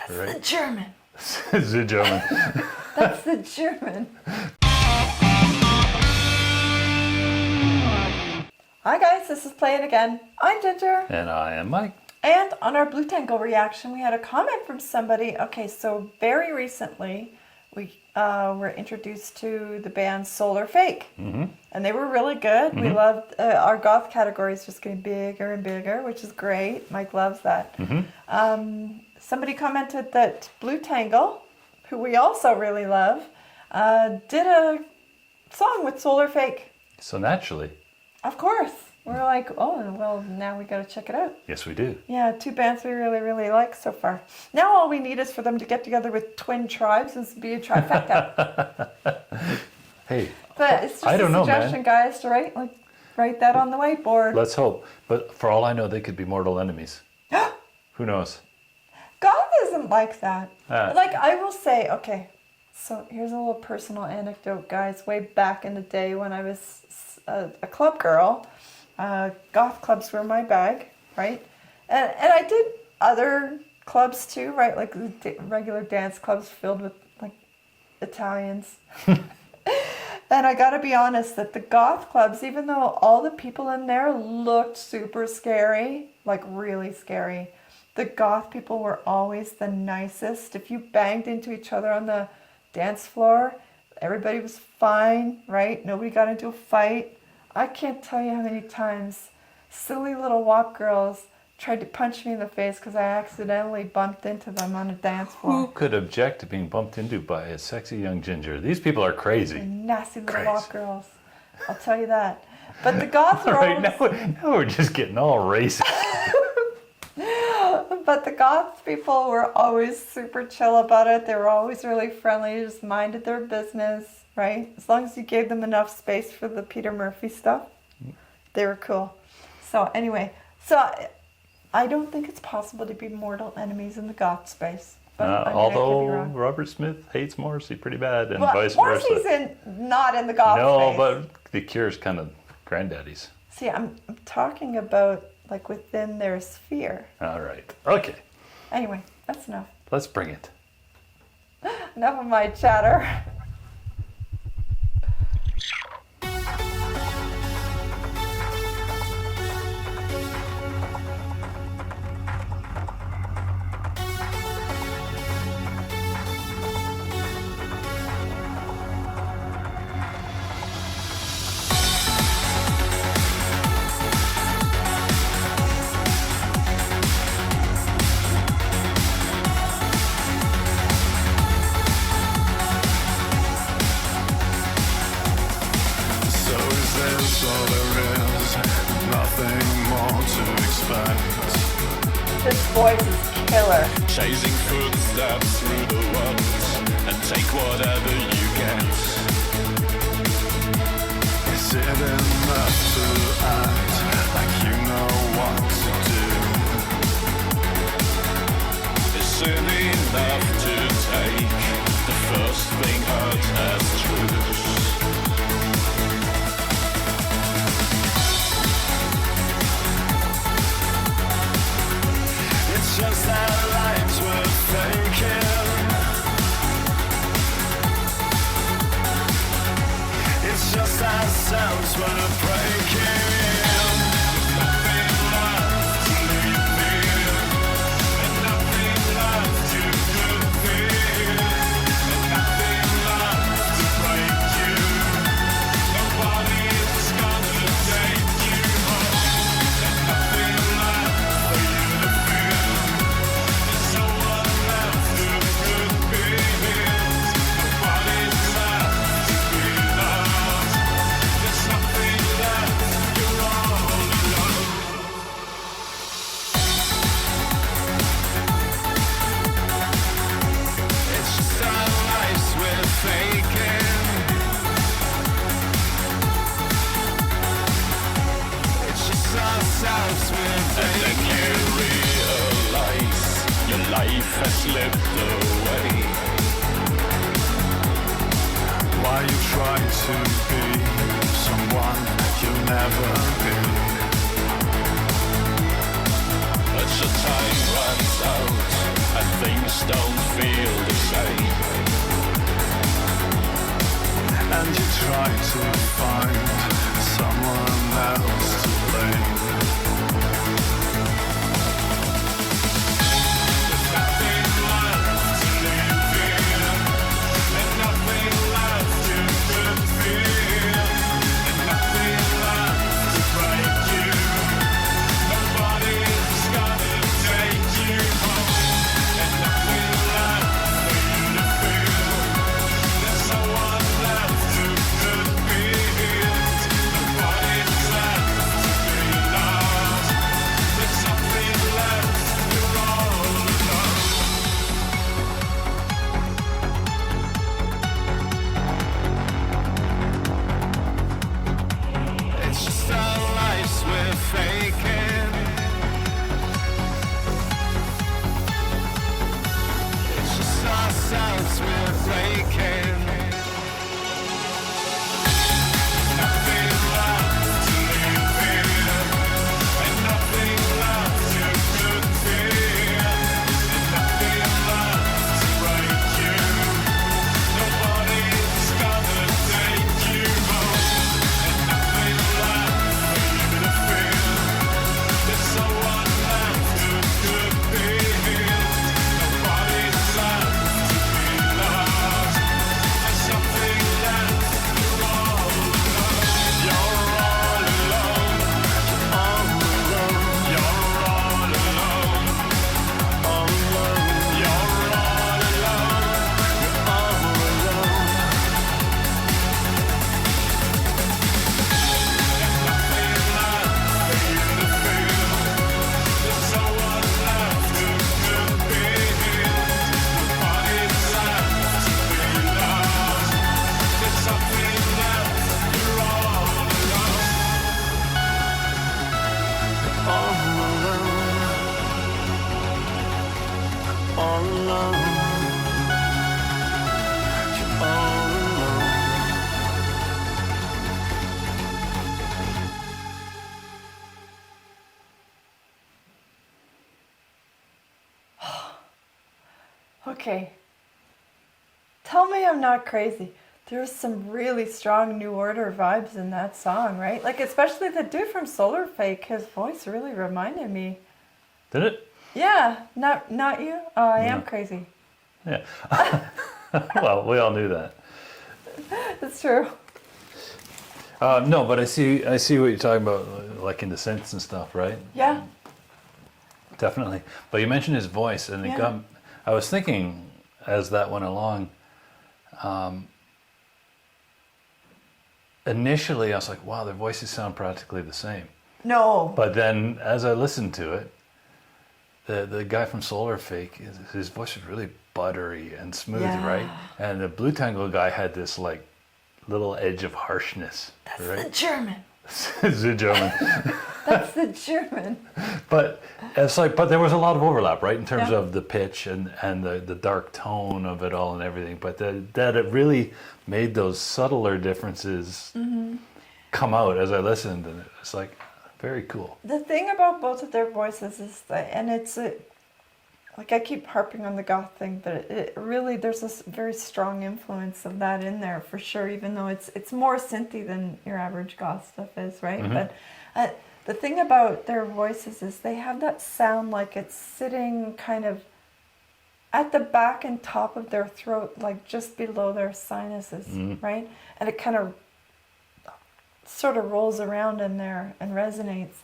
right? The German. The German. That's the German. Hi guys, this is Play It Again. I'm Ginger. And I am Mike. And on our BLUTENGEL reaction, we had a comment from somebody. Okay, so very recently, we were introduced to the band Solar Fake. Mm-hmm. And they were really good. Mm-hmm. We loved, our goth category is just getting bigger and bigger, which is great. Mike loves that. Mm-hmm. Somebody commented that BLUTENGEL, who we also really love, did a song with Solar Fake. So naturally. Of course. We're like, oh, well, now we got to check it out. Yes, we do. Yeah, two bands we really, really like so far. Now all we need is for them to get together with twin tribes and be a trifecta. Hey, but it's just a suggestion, guys, to write that on the whiteboard. Let's hope. But for all I know, they could be mortal enemies. Who knows? God isn't like that. Like, I will say, okay, so here's a little personal anecdote, guys. Way back in the day when I was a club girl, goth clubs were my bag, right? And I did other clubs too, right? Like regular dance clubs filled with like Italians. And I gotta be honest that the goth clubs, even though all the people in there looked super scary, like really scary, the goth people were always the nicest. If you banged into each other on the dance floor, everybody was fine, right? Nobody got into a fight. I can't tell you how many times silly little WAP girls tried to punch me in the face because I accidentally bumped into them on a dance floor. Who could object to being bumped into by a sexy young ginger? These people are crazy. Nasty little WAP girls. I'll tell you that. But the goths were always... now we're just getting all racist. But the goth people were always super chill about it. They were always really friendly, just minded their business, right? As long as you gave them enough space for the Peter Murphy stuff, they were cool. So anyway, I don't think it's possible to be mortal enemies in the goth space. But although Robert Smith hates Morrissey pretty bad, and vice versa. Morrissey's not in the goth space. No, but The Cure's kind of granddaddies. See, I'm talking about like within their sphere. All right. Okay. Anyway, that's enough. Let's bring it. Enough of my chatter. This voice is killer. Chasing footsteps through the woods and take whatever you get. Is it enough to act like you know what to do? Is it enough to take the first thing heard as truth? Just that lives were faking. It's just ourselves we're breaking. Nothing left to feel, and nothing left you could feel, and nothing left to break you. Nobody's gonna take you home, and nothing left for you to feel. And then you realize your life has slipped away. Why you try to be someone you'll never be? But your time runs out and things don't feel the same. And you try to find someone else to blame. There's nothing left to live in, and nothing left you could feel, and nothing left to break you. Nobody's gonna take you home, and nothing left for you to feel. There's no one left who could be healed. Nobody's left to be loved. There's nothing left, you're all alone. It's just our lives we're faking. It's just ourselves we're breaking. Nothing left to live in, and nothing left you could feel, and nothing left to break you. Nobody's gonna take you home, and nothing left for you to feel. There's no one left who could be healed. Nobody's left to be loved. There's nothing left, you're all alone. You're all alone. All alone. You're all alone. All alone. You're all alone. You're all alone. There's nothing left for you to feel. There's no one left who could be healed. Nobody's left to be loved. There's something left, you're all alone. All alone. All alone. You're all alone. Okay. Tell me I'm not crazy. There's some really strong New Order vibes in that song, right? Like, especially the dude from Solar Fake, his voice really reminded me. Did it? Yeah, not you? Oh, I am No. crazy. Yeah. Well, we all knew that. That's true. No, but I see what you're talking about, like in the synths and stuff, right? Yeah. Definitely. But you mentioned his voice, and Yeah. I was thinking as that went along. Initially, I was like, "Wow, their voices sound practically the same." No. But then, as I listened to it, the guy from Solar Fake, his voice was really buttery and smooth, Yeah. right? And the BLUTENGEL guy had this like little edge of harshness, That's the right? German. It's a German. That's the German. But it's like, but there was a lot of overlap, right, in terms Yeah. of the pitch and the dark tone of it all and everything. But that it really made those subtler differences come out as I listened, and it's like very cool. The thing about both of their voices is that, and it's like I keep harping on the goth thing, but it really, there's this very strong influence of that in there for sure, even though it's more synthy than your average goth stuff is, right? But the thing about their voices is they have that sound like it's sitting kind of at the back and top of their throat, like just below their sinuses, right? And it kind of sort of rolls around in there and resonates.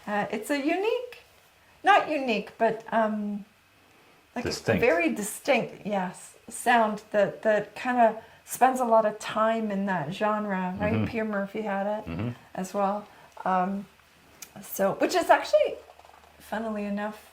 It's a unique, not unique, but like Distinct. a very distinct, yes, sound that kind of spends a lot of time in that genre, right? Pierre Murphy had it as well. So, which is actually, funnily enough,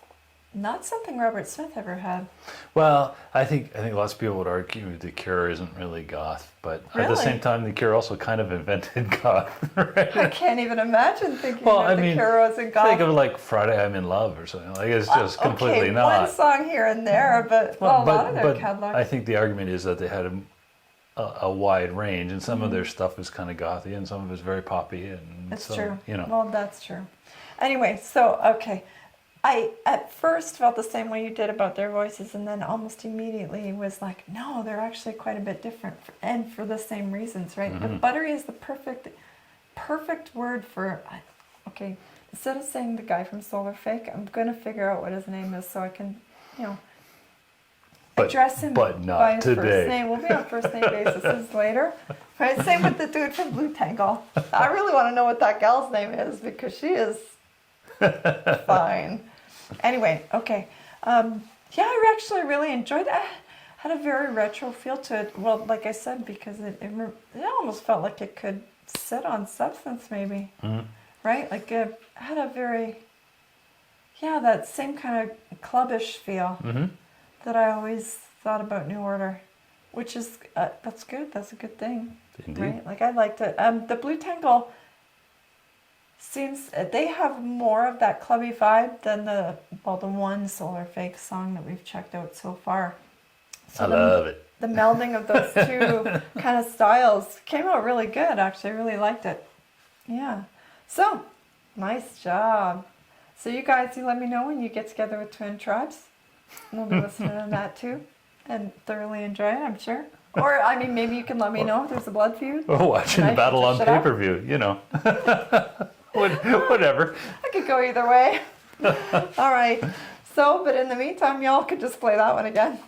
not something Robert Smith ever had. Well, I think lots of people would argue The Cure isn't really goth, but at the Really? same time, The Cure also kind of invented goth, right? I can't even imagine thinking Well, that I the mean, Cure was a goth. think of like Friday I'm in Love or something. Like it's just completely okay, not. one song here and there, but a lot of their catalog. I think the argument is that they had a wide range, and some of their stuff is kind of gothy, and some of it's very poppy, and That's so, true. You know, Well, that's true. Anyway, so okay, I at first felt the same way you did about their voices, and then almost immediately was like, no, they're actually quite a bit different, and for the same reasons, right? But buttery is the perfect word for. Okay, instead of saying the guy from Solar Fake, I'm gonna figure out what his name is so I can, address him but not by his today. first name. We'll be on first name basis later. Right? Same with the dude from BLUTENGEL. I really want to know what that gal's name is because she is fine. Anyway, okay. Yeah, I actually really enjoyed it. Had a very retro feel to it. Well, like I said, because it almost felt like it could sit on Substance maybe. Right? Like it had a very, that same kind of clubbish feel that I always thought about New Order, which is, that's good. That's a good thing. Indeed. Right? Like I liked it. The BLUTENGEL seems, they have more of that clubby vibe than the one Solar Fake song that we've checked out so far. So I love it. The melding of those two kind of styles came out really good, actually. I really liked it. Yeah. So, nice job. So you guys, you let me know when you get together with Twin Tribes. We'll be listening to that too and thoroughly enjoy it, I'm sure. Or, I mean, maybe you can let me know if there's a blood feud. Or watching the I battle should on shut up. pay-per-view, Whatever. I could go either way. All right. So, but in the meantime, y'all could just play that one again.